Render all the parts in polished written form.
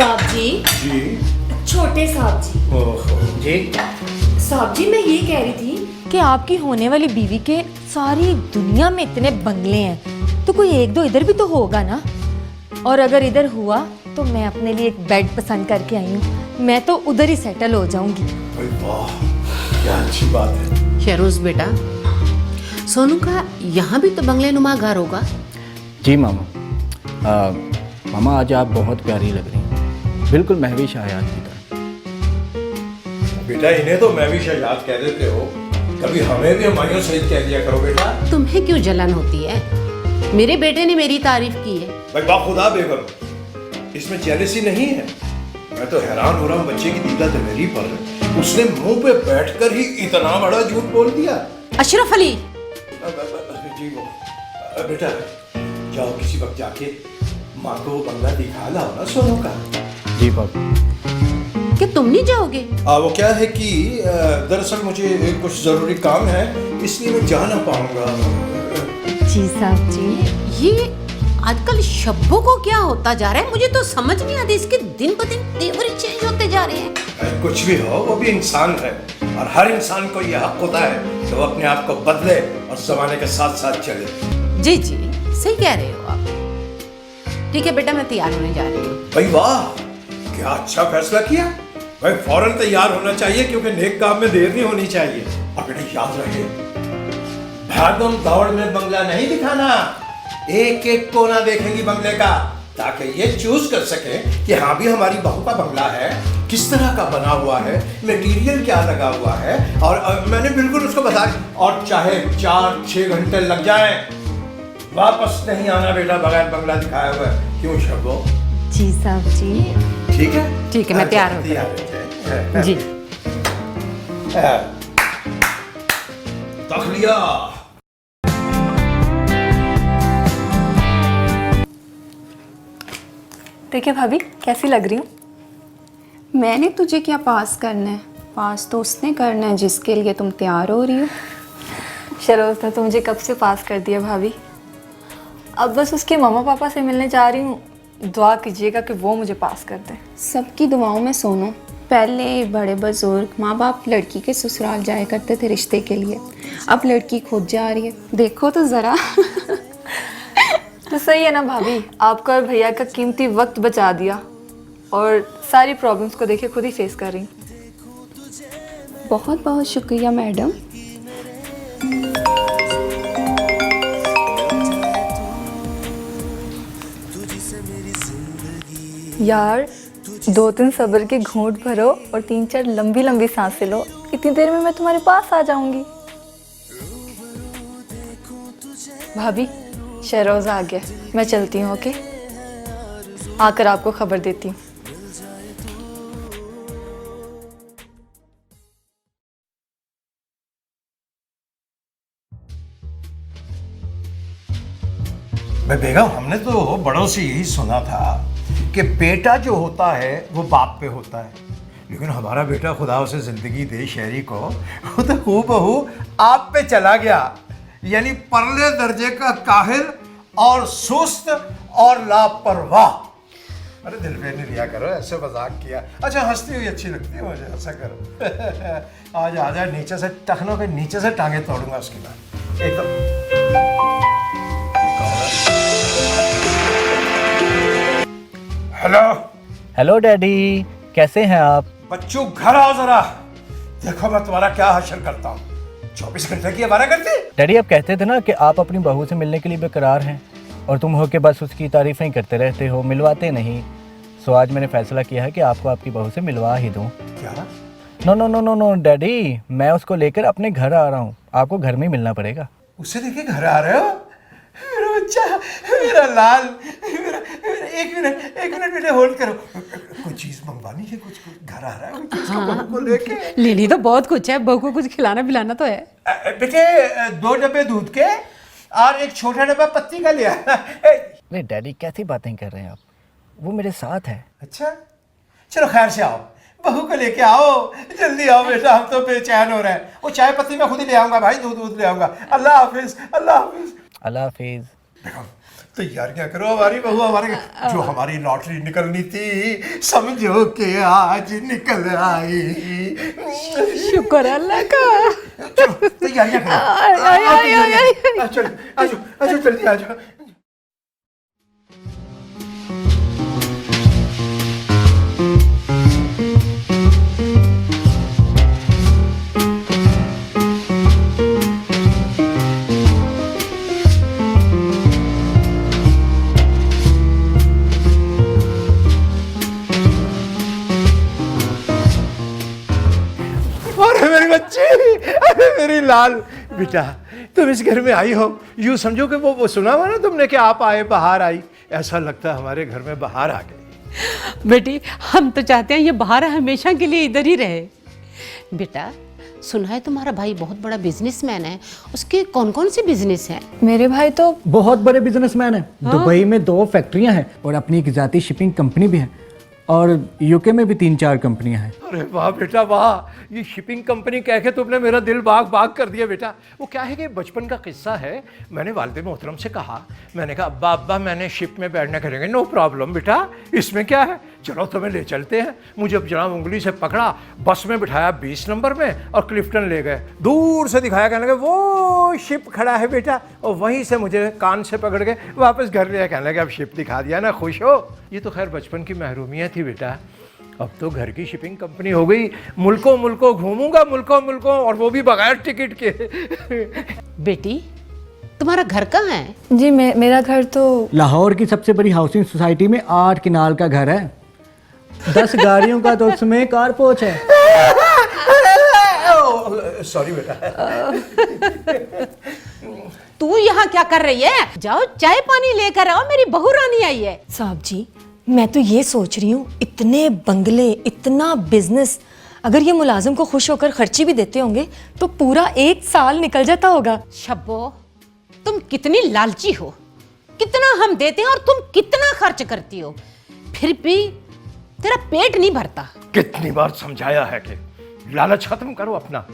साहब जी। जी। छोटे साहब जी। ओहो जी। साहब जी, मैं ये कह रही थी कि आपकी होने वाली बीवी के सारी दुनिया में इतने बंगले हैं, तो कोई एक दो इधर भी तो होगा ना। और अगर इधर हुआ तो मैं अपने लिए एक बेड पसंद करके आई हूँ, मैं तो उधर ही सेटल हो जाऊंगी। वाह, क्या अच्छी बात है। शहरोज बेटा, सोनू का यहाँ भी तो बंगले नुमा घर होगा। जी मामा। मामा आज आप बहुत प्यारी लग रही हैं, बिल्कुल महवी शाहयाद की तरह। बेटा इन्हें तो मैं भी शहजाद कह देते हो, कभी हमें भी हमायूं सही कह दिया करो बेटा। तुम्हें क्यों जलन होती है? मेरे बेटे ने मेरी तारीफ की है। भाई बाखुदा बेगम, इसमें जेलसी नहीं है। मैं तो हैरान हो रहा हूँ बच्चे की दीदा दलेरी पर, उसने मुंह पे बैठकर ही इतना बड़ा झूठ बोल दिया। अशरफ अली। जी वो बेटा, जाओ किसी वक्त जाके माँ को वो बंगला दिखा लाओ ना सोनू का। जी पापा। कि तुम नहीं जाओगे? वो क्या है कि दरअसल मुझे कुछ जरूरी काम है, इसलिए मैं जा ना पाऊंगा। जी साहब जी। ये आजकल शब्बों को क्या होता जा रहा है, मुझे तो समझ नहीं आती। इसके दिन ब दिन तेवर ही चेंज होते जा रहे हैं। कुछ भी हो, वो भी इंसान है और हर इंसान को यह हक होता है कि वो अपने आप को बदले और जमाने के साथ साथ चले। जी जी, सही कह रहे हो आप। ठीक है बेटा, मैं तैयार होने जा रही हूँ। भाई वाह, क्या अच्छा फैसला किया। भाई फौरन तैयार होना चाहिए, क्योंकि नेक काम में देर नहीं होनी चाहिए। और बेटा याद रहे, भागम दौड़ में बंगला नहीं दिखाना, एक एक कोना देखेंगी बंगले का, ताकि ये चूज कर सके कि हाँ भी हमारी बहू का बंगला है, किस तरह का बना हुआ है, मटेरियल क्या लगा हुआ है। और मैंने बिल्कुल उसको बताया। और चाहे 4-6 घंटे लग जाएं, वापस नहीं आना बेटा बगैर बंगला दिखाया हुआ। क्यों शब्बो? जी साहब जी। ठीक है, ठीक है, मैं तैयार हूँ जी। तखलिया। देखिए भाभी, कैसी लग रही हूँ? मैंने तुझे क्या पास करना है? पास तो उसने करना है जिसके लिए तुम तैयार हो रही हो। शरोज ने तो मुझे कब से पास कर दिया भाभी। अब बस उसके मम्मा पापा से मिलने जा रही हूँ। दुआ कीजिएगा कि वो मुझे पास कर दें। सबकी दुआओं में सोनो। पहले बड़े बुजुर्ग माँ बाप लड़की के ससुराल जाया करते थे रिश्ते के लिए, अब लड़की खुद जा रही है। देखो तो ज़रा। तो सही है ना भाभी, आपका और भैया का कीमती वक्त बचा दिया और सारी प्रॉब्लम्स को देखिए खुद ही फेस कर रही हूँ। बहुत बहुत शुक्रिया मैडम। यार 2-3 सब्र के घूंट भरो और 3-4 लंबी लंबी सांसें लो, इतनी देर में मैं तुम्हारे पास आ जाऊंगी। भाभी, शहरोज आ गया, मैं चलती हूँ। ओके, आकर आपको खबर देती हूँ। भाई बेगम, हमने तो बड़ों से यही सुना था कि बेटा जो होता है वो बाप पे होता है, लेकिन हमारा बेटा खुदा उसे जिंदगी दे शहरी को, वो तो हूबहू आप पे चला गया। यानी परले दर्जे का काहिल और सुस्त और लापरवाह। अरे दिल पे नहीं लिया करो, ऐसे मजाक किया। अच्छा हंसती हुई अच्छी लगती है मुझे, ऐसा करो। आज आ जाए, नीचे से टखनों के नीचे से टांगे तोड़ूंगा उसकी मैं एकदम। हेलो। हेलो डैडी, कैसे हैं आप? बच्चों घर आओ जरा, देखो मैं तुम्हारा क्या हासिल करता हूँ। 24 घंटे की हमारा करती। डैडी, आप कहते थे ना कि आप अपनी बहू से मिलने के लिए बेकरार हैं और तुम हो के बस उसकी तारीफ़ें ही करते रहते हो, मिलवाते नहीं। सो आज मैंने फैसला किया है कि आपको आपकी बहू से मिलवा ही दूँ। क्या? No no no no no daddy, मैं उसको लेकर अपने घर आ रहा हूँ, आपको घर में ही मिलना पड़ेगा। उसे लेके घर आ रहे हो? मेरा बच्चा, मेरा लाल, मेरा एक मिनट बेटे होल्ड करो। कोई चीज मंगवानी है? कुछ घर आ रहा है कुछ उसको बहू को लेके? लेनी तो बहुत कुछ है, बहू को कुछ खिलाना पिलाना तो है। बेटे 2 डब्बे दूध के और एक छोटा डब्बा पत्ती का लिया। नहीं डैडी, कैसी बातें कर रहे हैं आप, वो मेरे साथ है। अच्छा चलो खैर से आओ, बहू को लेके आओ, जल्दी आओ बेटा, हम तो बेचैन हो रहे हैं। वो चाय पत्ती मैं खुद ही ले आऊंगा भाई, दूध ले आऊंगा। अल्लाह हाफिज, अल्लाह हाफिज। अल्लाह हाफिज। देखो तैयारियां करो हमारी बहू हमारे जो हमारी लॉटरी निकलनी थी समझो कि आज निकल आई। शुक्र अल्लाह का। चलो तैयारियां करो। चलो आजो जल्दी आ जाओ। अरे मेरी बच्ची, अरे मेरी लाल बेटा, तुम इस घर में आई हो, यूं समझो कि वो सुना हुआ ना तुमने कि आप आए बाहर आई, ऐसा लगता है हमारे घर में बाहर आ गई। बेटी हम तो चाहते हैं ये बाहर हमेशा के लिए इधर ही रहे। बेटा सुना है तुम्हारा भाई बहुत बड़ा बिजनेसमैन है, उसके कौन कौन से बिजनेस हैं? मेरे भाई तो बहुत बड़े बिजनेसमैन है। दुबई में 2 फैक्ट्रियां हैं और अपनी एक जाती शिपिंग कंपनी भी है, और यूके में भी 3-4 कंपनियां हैं। अरे वाह बेटा वाह, ये शिपिंग कंपनी कह के तुमने मेरा दिल बाग बाग कर दिया बेटा। वो क्या है कि बचपन का किस्सा है, मैंने वालिद मोहतरम से कहा, मैंने कहा अब्बा अब्बा मैंने शिप में बैठना करेंगे। नो प्रॉब्लम बेटा, इसमें क्या है, चलो तुम्हें ले चलते हैं। मुझे अब जनाब उंगली से पकड़ा, बस में बिठाया 20 नंबर में और क्लिफ्टन ले गए। दूर से दिखाया, कहने लगे वो शिप खड़ा है बेटा, और वहीं से मुझे कान से पकड़ के वापस घर ले आए, कहने लगे अब शिप दिखा दिया ना, खुश हो। ये तो खैर बचपन की महरूमियाँ थी बेटा, अब तो घर की शिपिंग कंपनी हो गई, मुल्कों मुल्कों घूमूंगा, मुल्कों मुल्कों, और वो भी बगैर टिकट के। बेटी तुम्हारा घर कहाँ है? जी मेरा घर तो लाहौर की सबसे बड़ी हाउसिंग सोसाइटी में 8 किनाल का घर है, 10 गाड़ियों का तो उसमें कारपोच है। सॉरी बेटा। तू यहाँ क्या कर रही है? जाओ चाय पानी लेकर आओ, मेरी बहू रानी आई है। साहब जी मैं तो ये सोच रही हूँ, इतने बंगले, इतना बिजनेस, अगर ये मुलाजिम को खुश होकर खर्ची भी देते होंगे तो पूरा 1 साल निकल जाता होगा। शब्बो तुम कितनी लालची हो, कितना हम देते हैं और तुम कितना खर्च करती हो, फिर भी तेरा पेट नहीं भरता। कितनी बार समझाया है कि लालच खत्म करो अपना,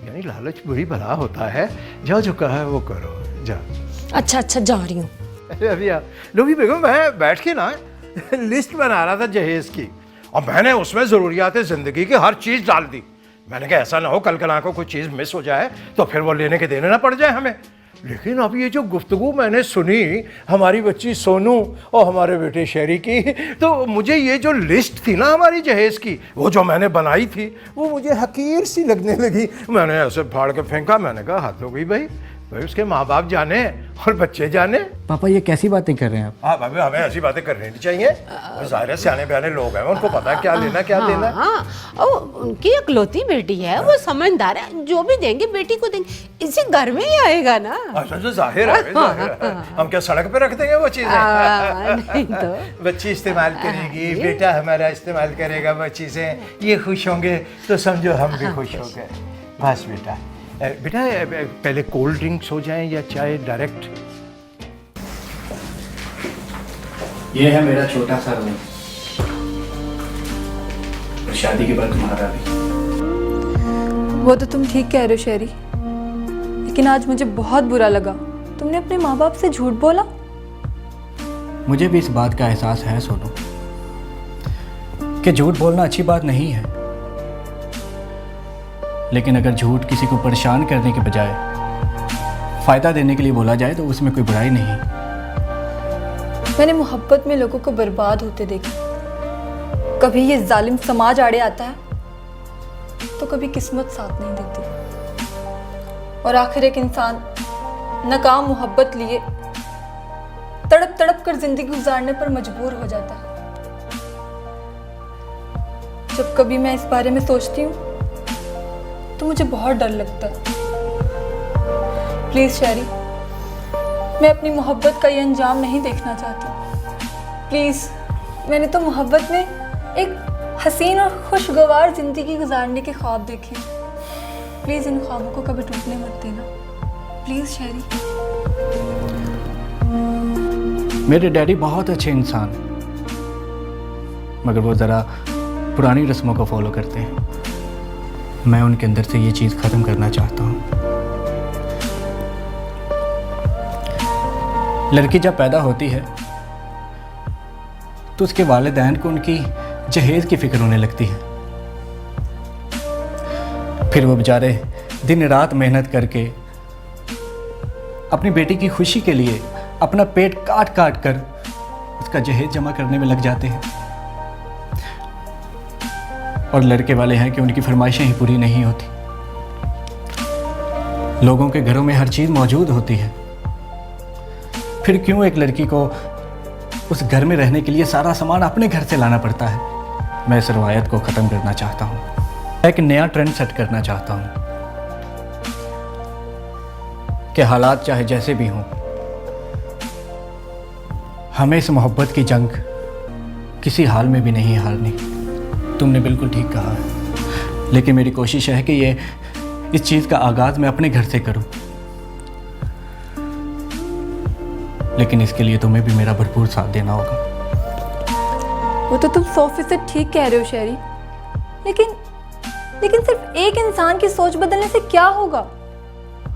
यानी लालच बुरी भला होता है। जाओ जो कहा है वो करो, जाओ। अच्छा जा रही हूँ। अरे अभी लो भी बेगम, मैं बैठ के ना लिस्ट बना रहा था जहेज की, और मैंने उसमें ज़रूरियात ज़िंदगी की हर चीज़ डाल दी। मैंने कहा ऐसा ना हो कल को कोई चीज़ मिस हो जाए तो फिर वो लेने के देने ना पड़ जाए हमें। लेकिन अब ये जो गुफ्तगू मैंने सुनी हमारी बच्ची सोनू और हमारे बेटे शेरी की, तो मुझे ये जो लिस्ट थी ना हमारी जहेज़ की, वो जो मैंने बनाई थी, वो मुझे हकीर सी लगने लगी। मैंने ऐसे फाड़ के फेंका, मैंने कहा हाथ हो गई भाई उसके माँ बाप जाने और बच्चे जाने। पापा ये कैसी बातें कर रहे हैं आप? हाँ भाभी, हमें ऐसी बातें करनी नहीं चाहिए, ज़ाहिर है सियाने बयाने लोग हैं, उनको पता है क्या लेना क्या देना। हाँ उनकी इकलौती बेटी है, वो समझदार है, जो भी देंगे बेटी को देंगे, इसी घर में ही आएगा ना। अच्छा तो जाहिर है, हम क्या सड़क पे रख देंगे वो चीज़ें? नहीं तो बच्ची इस्तेमाल करेगी, बेटा हमारा इस्तेमाल करेगा वो चीज़ें, ये खुश होंगे तो समझो हम भी खुश हो गए। बस बेटा बेटा पहले कोल्ड ड्रिंक्स हो जाएं या चाय डायरेक्ट? ये है मेरा छोटा सा रूम, और शादी के बाद तुम्हारा भी। वो तो तुम ठीक कह रहे हो शेरी, लेकिन आज मुझे बहुत बुरा लगा, तुमने अपने माँ बाप से झूठ बोला। मुझे भी इस बात का एहसास है सोनू कि झूठ बोलना अच्छी बात नहीं है, लेकिन अगर झूठ किसी को परेशान करने के बजाय फ़ायदा देने के लिए बोला जाए तो उसमें कोई बुराई नहीं। मैंने मोहब्बत में लोगों को बर्बाद होते देखा, कभी ये जालिम समाज आड़े आता है तो कभी किस्मत साथ नहीं देती, और आखिर एक इंसान नाकाम मोहब्बत लिए तड़प तड़प कर जिंदगी गुजारने पर मजबूर हो जाता है। जब कभी मैं इस बारे में सोचती हूँ तो मुझे बहुत डर लगता है। प्लीज शेरी, मैं अपनी मोहब्बत का ये अंजाम नहीं देखना चाहती। प्लीज, मैंने तो मोहब्बत में एक हसीन और खुशगवार जिंदगी गुजारने के ख्वाब देखे। प्लीज इन ख्वाबों को कभी टूटने मत देना, प्लीज शेरी। मेरे डैडी बहुत अच्छे इंसान, मगर वो ज़रा पुरानी रस्मों को फॉलो करते हैं। मैं उनके अंदर से ये चीज़ ख़त्म करना चाहता हूँ, लड़की जब पैदा होती है तो उसके वालिदैन को उनकी जहेज की फिक्र होने लगती है। फिर वो बेचारे दिन रात मेहनत करके अपनी बेटी की खुशी के लिए अपना पेट काट काट कर उसका जहेज जमा करने में लग जाते हैं। और लड़के वाले हैं कि उनकी फरमाइशें ही पूरी नहीं होती। लोगों के घरों में हर चीज़ मौजूद होती है, फिर क्यों एक लड़की को उस घर में रहने के लिए सारा सामान अपने घर से लाना पड़ता है। मैं इस रवायत को ख़त्म करना चाहता हूँ, एक नया ट्रेंड सेट करना चाहता हूँ कि हालात चाहे जैसे भी हों, हमें इस मोहब्बत की जंग किसी हाल में भी नहीं हारनी। तुमने बिल्कुल ठीक कहा है, लेकिन मेरी कोशिश है कि इस चीज़ का आगाज़ मैं अपने घर से करूं। लेकिन इसके लिए तुम्हें भी मेरा भरपूर साथ देना होगा। वो तो तुम 100% ठीक कह रहे हो शहरी, लेकिन सिर्फ एक इंसान की सोच बदलने से क्या होगा?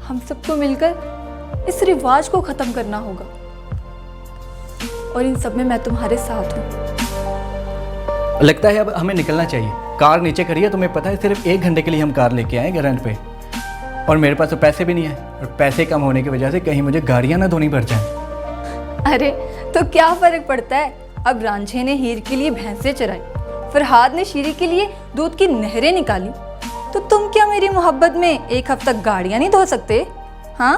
हम सबको मिलकर इस रिवाज को ख़त्म करना होगा, और इन सब में मैं तुम्हारे साथ हूँ। लगता है अब हमें निकलना चाहिए। कार नीचे करिए। तुम्हें पता है सिर्फ 1 घंटे के लिए हम कार लेके आए रेंट पे, और मेरे पास तो पैसे भी नहीं है, और पैसे कम होने की वजह से कहीं मुझे गाड़ियाँ ना धोनी पड़ जाएं। अरे तो क्या फ़र्क पड़ता है? अब रांझे ने हीर के लिए भैंसें चराई, फरहाद ने शीरी के लिए दूध की नहरें निकाली, तो तुम क्या मेरी मोहब्बत में 1 हफ्ता गाड़ियाँ नहीं धो सकते? हाँ,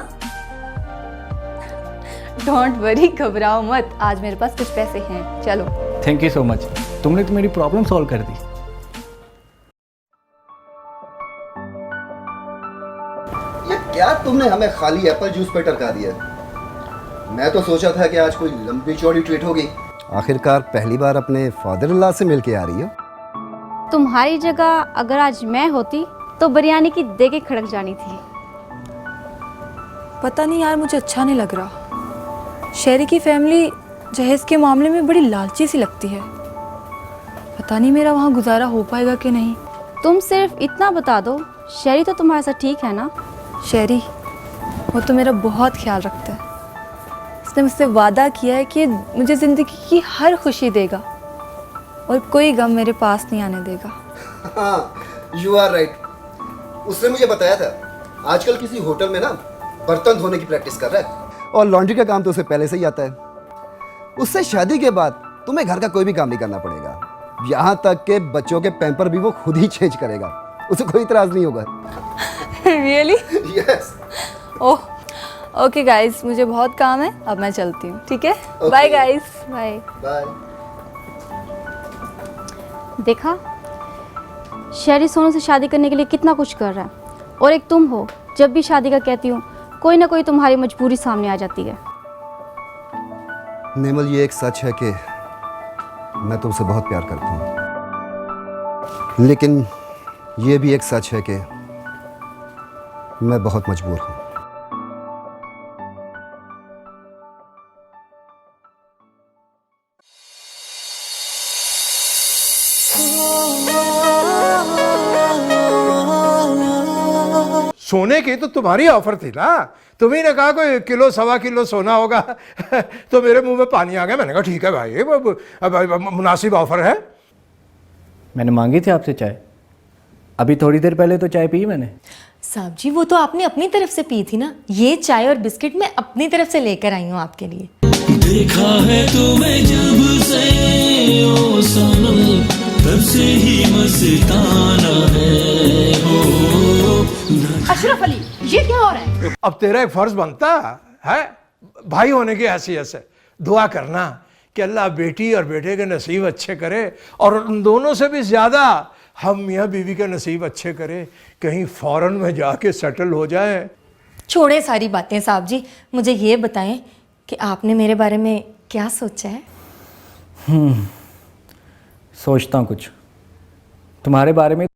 डोंट वरी, घबराओ मत, आज मेरे पास कुछ पैसे हैं। चलो। थैंक यू सो मच, तुमने तो मेरी प्रॉब्लम सॉल्व कर दी। ये क्या तुमने हमें खाली एप्पल जूस पे टरका दिया? मैं तो सोचा था कि आज कोई लंबी चौड़ी ट्रीट होगी। आखिरकार पहली बार अपने फादर इन लॉ से मिल के आ रही हो। तुम्हारी जगह अगर आज मैं होती तो बिरयानी की देगे खड़क जानी थी। पता नहीं यार, मुझे अच्छा नहीं लग रहा। शहरी की फैमिली जहेज के मामले में बड़ी लालची सी लगती है। पता नहीं मेरा वहाँ गुजारा हो पाएगा कि नहीं। तुम सिर्फ इतना बता दो, शहरी तो तुम्हारे साथ ठीक है ना? शहरी, वो तो मेरा बहुत ख्याल रखता है। उसने मुझसे वादा किया है कि मुझे ज़िंदगी की हर खुशी देगा और कोई गम मेरे पास नहीं आने देगा। हाँ, यू आर राइट। उसने मुझे बताया था आजकल किसी होटल में ना बर्तन धोने की प्रैक्टिस कर रहा है, और लॉन्ड्री का काम तो उसे पहले से ही आता है। उससे शादी के बाद तुम्हें घर का कोई भी काम नहीं करना पड़ेगा, यहाँ तक के बच्चों के पैम्पर भी वो खुद ही चेंज करेगा। उसे कोई इतराज नहीं होगा। रियली? यस। ओह, ओके गाइस, मुझे बहुत काम है, अब मैं चलती हूँ। ठीक है, बाय गाइस, बाय बाय। देखा, शहरी सोनू से शादी करने के लिए कितना कुछ कर रहा है, और एक तुम हो, जब भी शादी का कहती हूँ कोई ना कोई तुम्हारी मजबूरी सामने आ जाती है। नेमल, ये एक सच है कि मैं तुमसे बहुत प्यार करता हूँ, लेकिन ये भी एक सच है कि मैं बहुत मजबूर हूँ। सोने की तो तुम्हारी ऑफर थी ना, तुम्ही ने कहा कोई किलो सवा किलो सोना होगा तो मेरे मुंह में पानी आ गया। मैंने कहा ठीक है भाई, अब मुनासिब ऑफर है। मैंने मांगी थी आपसे चाय, अभी थोड़ी देर पहले तो चाय पी मैंने। साहब जी, वो तो आपने अपनी तरफ से पी थी ना। ये चाय और बिस्किट मैं अपनी तरफ से लेकर आई हूँ आपके लिए। देखा है तुम्हें जब से ओ सनम, तब से ही मस्ताना है हो। अशरफ अली, ये क्या हो रहा है? अब तेरा एक फर्ज बनता है भाई होने की हैसियत से दुआ करना कि अल्लाह बेटी और बेटे के नसीब अच्छे करे, और उन दोनों से भी ज़्यादा हम मियाँ बीवी के नसीब अच्छे करे, कहीं फॉरेन में जाके सेटल हो जाए। छोड़े सारी बातें साहब जी, मुझे ये बताएं कि आपने मेरे बारे में क्या सोचा है? सोचता हूँ कुछ तुम्हारे बारे में।